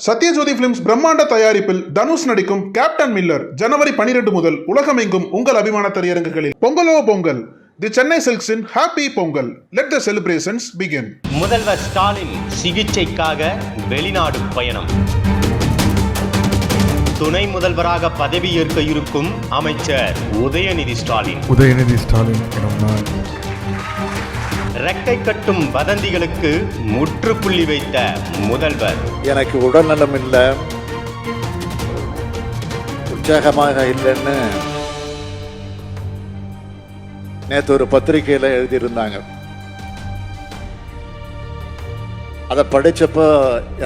Sathyajothi films பிரம்மாண்ட தயாரிப்பில் தனுஷ் நடிக்கும் கேப்டன் மில்லர் ஜனவரி 12 முதல் உலகமெங்கும் உங்கள் அபிமான திரையரங்குகளில். பொங்கலோ பொங்கல், தி சென்னை சில்க்ஸின் happy Pongal. Let the celebrations begin. முதல்வர் ஸ்டாலின் சிகிச்சைக்காக வெளிநாடு பயணம். துணை முதல்வராக பதவியேற்க இருக்கும் அமைச்சர் உதயநிதி ஸ்டாலின் ரெக்கை கட்டும் வதந்திகளுக்கு முற்றுப்புள்ளி வைத்த முதல்வர். எனக்கு உடல்நலம் இல்லை, உற்சாகமாக இல்லைன்னு நேற்று ஒரு பத்திரிகையில் எழுதியிருந்தாங்க. அதை படித்தப்போ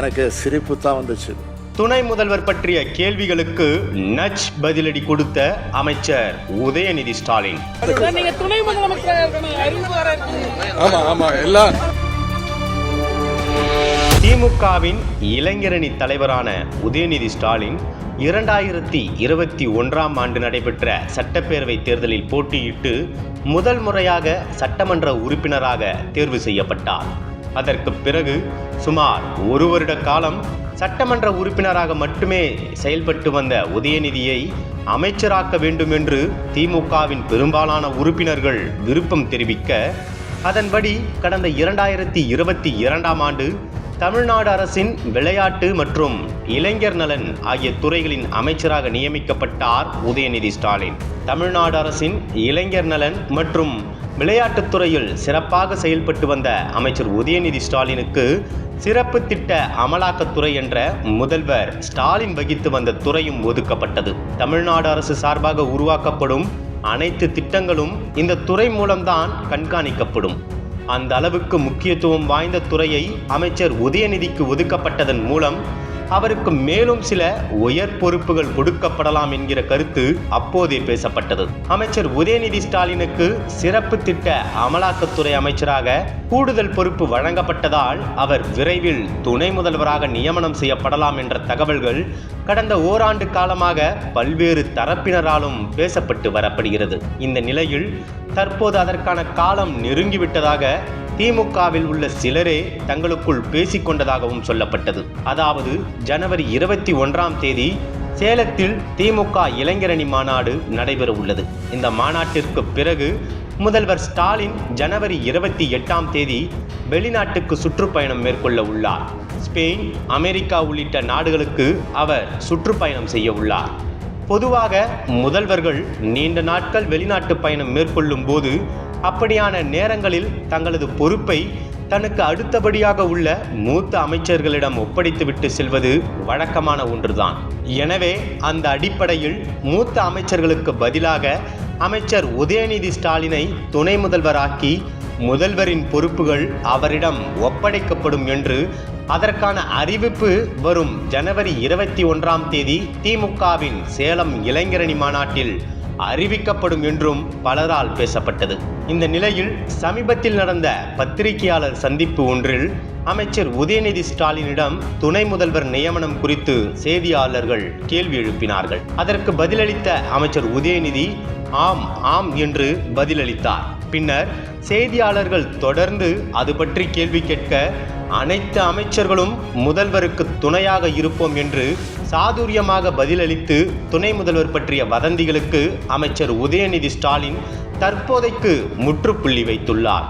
எனக்கு சிரிப்பு தான் வந்துச்சு. துணை முதல்வர் பற்றிய கேள்விகளுக்கு நச் பதிலடி கொடுத்த அமைச்சர் உதயநிதி ஸ்டாலின். திமுகவின் இளைஞரணி தலைவரான உதயநிதி ஸ்டாலின் 2021ஆம் ஆண்டு நடைபெற்ற சட்டப்பேரவை தேர்தலில் போட்டியிட்டு முதல் முறையாக சட்டமன்ற உறுப்பினராக தேர்வு செய்யப்பட்டார். அதற்கு பிறகு சுமார் ஒரு வருட காலம் சட்டமன்ற உறுப்பினராக மட்டுமே செயல்பட்டு வந்த உதயநிதியை அமைச்சராக்க வேண்டும் என்று திமுகவின் பெரும்பாலான உறுப்பினர்கள் விருப்பம் தெரிவிக்க, அதன்படி கடந்த 2022ஆம் ஆண்டு தமிழ்நாடு அரசின் விளையாட்டு மற்றும் இளைஞர் நலன் ஆகிய துறைகளின் அமைச்சராக நியமிக்கப்பட்டார் உதயநிதி ஸ்டாலின். தமிழ்நாடு அரசின் இளைஞர் நலன் மற்றும் விளையாட்டுத் துறையில் சிறப்பாக செயல்பட்டு வந்த அமைச்சர் உதயநிதி ஸ்டாலினுக்கு சிறப்பு திட்ட அமலாக்கத்துறை என்ற முதல்வர் ஸ்டாலின் வகித்து வந்த துறையும் ஒதுக்கப்பட்டது. தமிழ்நாடு அரசு சார்பாக உருவாக்கப்படும் அனைத்து திட்டங்களும் இந்த துறை மூலம்தான் கண்காணிக்கப்படும். அந்த அளவுக்கு முக்கியத்துவம் வாய்ந்த துறையை அமைச்சர் உதயநிதிக்கு ஒதுக்கப்பட்டதன் மூலம் அவருக்கு மேலும் சில உயர் பொறுப்புகள் கொடுக்கப்படலாம் என்கிற கருத்து அப்போதே பேசப்பட்டது. அமைச்சர் உதயநிதி ஸ்டாலினுக்கு சிறப்பு திட்ட அமலாக்கத்துறை அமைச்சராக கூடுதல் பொறுப்பு வழங்கப்பட்டதால் அவர் விரைவில் துணை முதல்வராக நியமனம் செய்யப்படலாம் என்ற தகவல்கள் கடந்த ஓராண்டு காலமாக பல்வேறு தரப்பினராலும் பேசப்பட்டு வரப்படுகிறது. இந்த நிலையில் தற்போது அதற்கான காலம் நெருங்கிவிட்டதாக திமுகவில் உள்ள சிலரே தங்களுக்குள் பேசிக்கொண்டதாகவும் சொல்லப்பட்டது. அதாவது ஜனவரி 21ஆம் தேதி சேலத்தில் திமுக இளைஞரணி மாநாடு நடைபெற உள்ளது. இந்த மாநாட்டிற்கு பிறகு முதல்வர் ஸ்டாலின் ஜனவரி 28ஆம் தேதி வெளிநாட்டுக்கு சுற்றுப்பயணம் மேற்கொள்ள உள்ளார். ஸ்பெயின், அமெரிக்கா உள்ளிட்ட நாடுகளுக்கு அவர் சுற்றுப்பயணம் செய்ய உள்ளார். பொதுவாக முதல்வர்கள் நீண்ட நாட்கள் வெளிநாட்டு பயணம் மேற்கொள்ளும் போது அப்படியான நேரங்களில் தங்களது பொறுப்பை தனக்கு அடுத்தபடியாக உள்ள மூத்த அமைச்சர்களிடம் ஒப்படைத்துவிட்டு செல்வது வழக்கமான ஒன்றுதான். எனவே அந்த அடிப்படையில் மூத்த அமைச்சர்களுக்கு பதிலாக அமைச்சர் உதயநிதி ஸ்டாலினை துணை முதல்வராக்கி முதல்வரின் பொறுப்புகள் அவரிடம் ஒப்படைக்கப்படும் என்று அதற்கான அறிவிப்பு வரும் ஜனவரி 21ஆம் தேதி திமுகவின் சேலம் இளைஞரணி மாநாட்டில் அறிவிக்கப்படும் என்றும் பலரால் பேசப்பட்டது. இந்த நிலையில் சமீபத்தில் நடந்த பத்திரிகையாளர் சந்திப்பு ஒன்றில் அமைச்சர் உதயநிதி ஸ்டாலினிடம் துணை முதல்வர் நியமனம் குறித்து செய்தியாளர்கள் கேள்வி எழுப்பினார்கள். அதற்கு பதிலளித்த அமைச்சர் உதயநிதி ஆம் ஆம் என்று பதிலளித்தார். பின்னர் செய்தியாளர்கள் தொடர்ந்து அது பற்றி கேள்வி கேட்க, அனைத்து அமைச்சர்களும் முதல்வருக்கு துணையாக இருப்போம் என்று சாதுரியமாக பதிலளித்து துணை முதல்வர் பற்றிய வதந்திகளுக்கு அமைச்சர் உதயநிதி ஸ்டாலின் தற்போதைக்கு முற்றுப்புள்ளி வைத்துள்ளார்.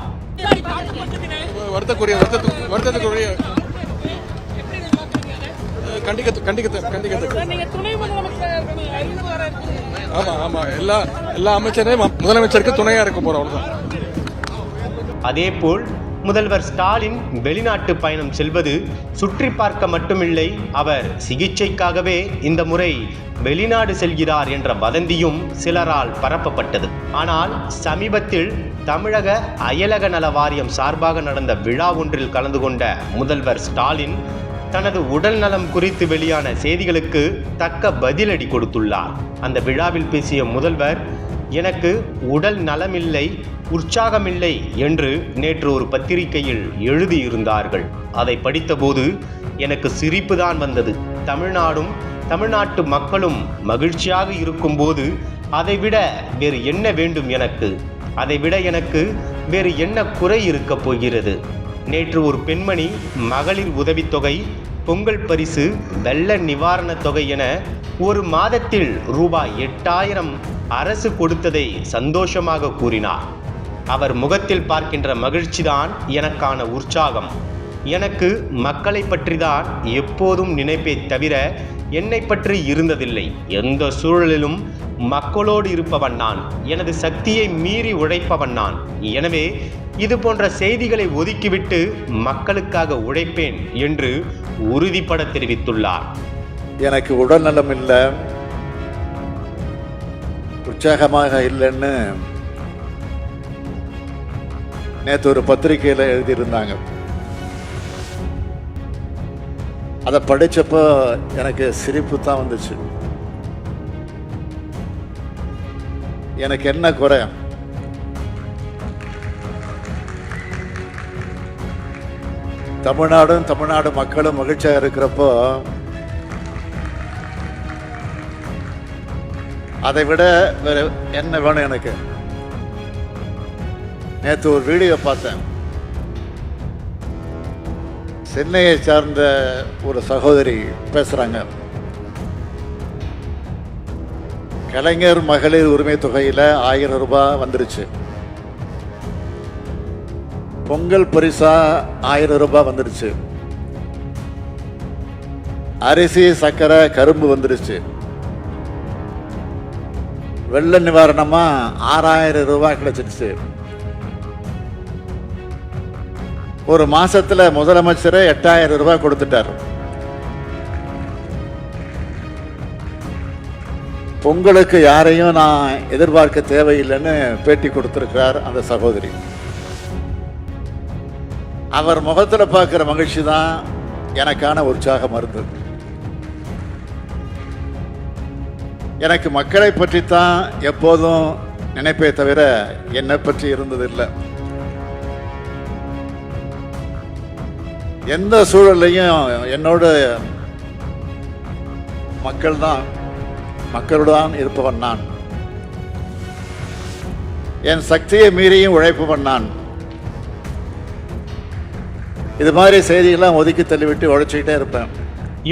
அதேபோல் முதல்வர் ஸ்டாலின் வெளிநாட்டு பயணம் செல்வது சுற்றி பார்க்க மட்டுமில்லை, அவர் சிகிச்சைக்காகவே இந்த முறை வெளிநாடு செல்கிறார் என்ற வதந்தியும் சிலரால் பரப்பப்பட்டது. ஆனால் சமீபத்தில் தமிழக அயலக நல வாரியம் சார்பாக நடந்த விழா ஒன்றில் கலந்து கொண்ட முதல்வர் ஸ்டாலின் தனது உடல் நலம் குறித்து வெளியான செய்திகளுக்கு தக்க பதிலடி கொடுத்துள்ளார். அந்த விழாவில் பேசிய முதல்வர், எனக்கு உடல் நலமில்லை, உற்சாகமில்லை என்று நேற்று ஒரு பத்திரிகையில் எழுதியிருந்தார்கள். அதை படித்தபோது எனக்கு சிரிப்பு தான் வந்தது. தமிழ்நாடும் தமிழ்நாட்டு மக்களும் மகிழ்ச்சியாக இருக்கும்போது அதைவிட வேறு என்ன வேண்டும் எனக்கு? அதைவிட எனக்கு வேறு என்ன குறை இருக்கப் போகிறது? நேற்று ஒரு பெண்மணி மகளிர் உதவித்தொகை பொங்கல் பரிசு, வெள்ள நிவாரணத் தொகை என ஒரு மாதத்தில் ரூபாய் 8000 அரசு கொடுத்ததை சந்தோஷமாக கூறினார். அவர் முகத்தில் பார்க்கின்ற மகிழ்ச்சிதான் எனக்கான உற்சாகம். எனக்கு மக்களை பற்றிதான் எப்போதும் நினைப்பே தவிர என்னை பற்றி இருந்ததில்லை. எந்த சூழலிலும் மக்களோடு இருப்பவன் நான். எனது சக்தியை மீறி உழைப்பவன் நான். எனவே இது போன்ற செய்திகளை ஒதுக்கிவிட்டு மக்களுக்காக உழைப்பேன் என்று உறுதிபட தெரிவித்துள்ளார். எனக்கு உடல்நலம் இல்லை, உற்சாகமாக இல்லைன்னு நேற்று ஒரு பத்திரிகையில் எழுதியிருந்தாங்க. அதை படித்தப்போ எனக்கு சிரிப்பு தான் வந்துச்சு. எனக்கு என்ன குறை? தமிழ்நாடு மக்களும் மகிழ்ச்சியாக இருக்கிறப்போ அதை விட வேற என்ன வேணும் எனக்கு? நேற்று ஒரு வீடியோ பார்த்தேன். சென்னையை சார்ந்த ஒரு சகோதரி பேசுறாங்க. கலைஞர் மகளிர் உரிமை தொகையில் 1000 ரூபாய் வந்துருச்சு. பொங்கல் பரிசா 1000 ரூபாய் வந்துருச்சு. அரிசி, சர்க்கரை, கரும்பு வந்துருச்சு. வெள்ள நிவாரணமா 6000 ரூபாய் கிடைச்சிருச்சு. ஒரு மாசத்துல முதலமைச்சர் 8000 ரூபாய் கொடுத்துட்டார். பொங்கலுக்கு யாரையும் நான் எதிர்பார்க்க தேவையில்லைன்னு பேட்டி கொடுத்திருக்கிறார் அந்த சகோதரி. அவர் முகத்துல பார்க்கிற மகிழ்ச்சி தான் எனக்கான உற்சாக மருந்து. எனக்கு மக்களை பற்றி தான் எப்போதும் நினைப்பே தவிர என்னை பற்றி இருந்ததில்லை. எந்த சூழலையும் என்னோட மக்களுடன் இருப்பவன் நான். என் சக்தியை மீறியும் உழைப்பவன் நான். இது மாதிரி செய்திகள்லாம் ஒதுக்கி தள்ளிவிட்டு உழைச்சிக்கிட்டே இருப்பேன்.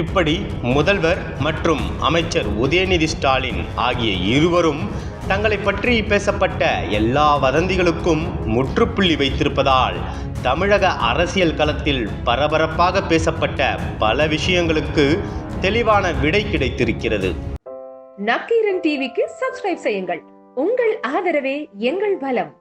இப்படி முதல்வர் மற்றும் அமைச்சர் உதயநிதி ஸ்டாலின் ஆகிய இருவரும் தங்களை பற்றி பேசப்பட்ட எல்லா வதந்திகளுக்கும் முற்றுப்புள்ளி வைத்திருப்பதால் தமிழக அரசியல் களத்தில் பரபரப்பாக பேசப்பட்ட பல விஷயங்களுக்கு தெளிவான விடை கிடைத்திருக்கிறது. நக்கீரன் டிவிக்கு சப்ஸ்கிரைப் செய்யுங்கள். உங்கள் ஆதரவே எங்கள் பலம்.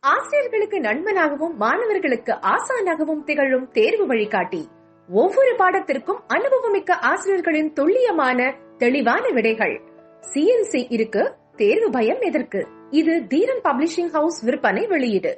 ஆசிரியர்களுக்கு நண்பனாகவும் மாணவர்களுக்கு ஆசானாகவும் திகழும் தேர்வு வழிகாட்டி. ஒவ்வொரு பாடத்திற்கும் அனுபவமிக்க ஆசிரியர்களின் துல்லியமான தெளிவான விடைகள். CNC இருக்கு, தேர்வு பயம் எதற்கு? இது தீரன் பப்ளிஷிங் ஹவுஸ் விற்பனை வெளியீடு.